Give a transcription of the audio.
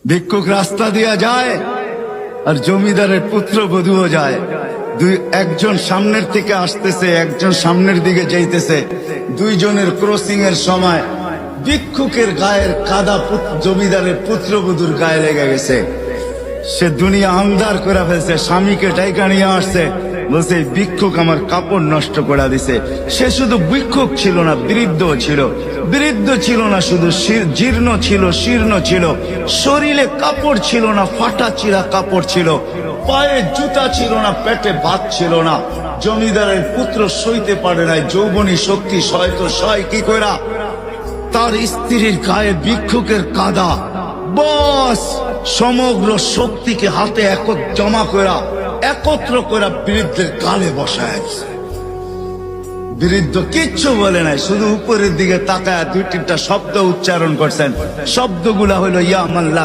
ভিক্ষুক রাস্তা দিয়া যায় আর জমিদারের পুত্রবধূও যায়। একজন সামনের থেকে আসতেছে, একজন সামনের দিকে যাইতেছে। দুইজনের ক্রসিং এর সময় ভিক্ষুকের গায়ের কাদা জমিদারের পুত্রবধূর গায়ে লেগে গেছে। সে দুনিয়া আন্ধার করে ফেলছে, স্বামীকে ডাইকা নিয়ে আসছে, বলছে ভিক্ষুক আমার কাপড় নষ্ট করে দিছে। সে শুধু ভিক্ষুক ছিল না, বৃদ্ধ ছিল। বৃদ্ধ ছিল না শুধু, জীর্ণ ছিল, শীর্ণ ছিল। শরীরে কাপড় ছিল না, ফাটা চিরা কাপড় ছিল। পায়ে জুতা ছিল না, পেটে ভাত ছিল না। জমিদারের পুত্র সইতে পারে নাই, যৌবনী শক্তি সয় তো সয় কি কইরা তার স্ত্রীর গায়ে ভিক্ষুকের কাদা। বস সমগ্র শক্তিকে হাতে জমা করা, একত্র করা বৃদ্ধের গালে বসায়। বৃদ্ধ কিচ্ছু বলে নাই, শুধু উপরের দিকে তাকায় দুই তিনটা শব্দ উচ্চারণ করছেন। শব্দগুলা হইল ইয়া মাল্লা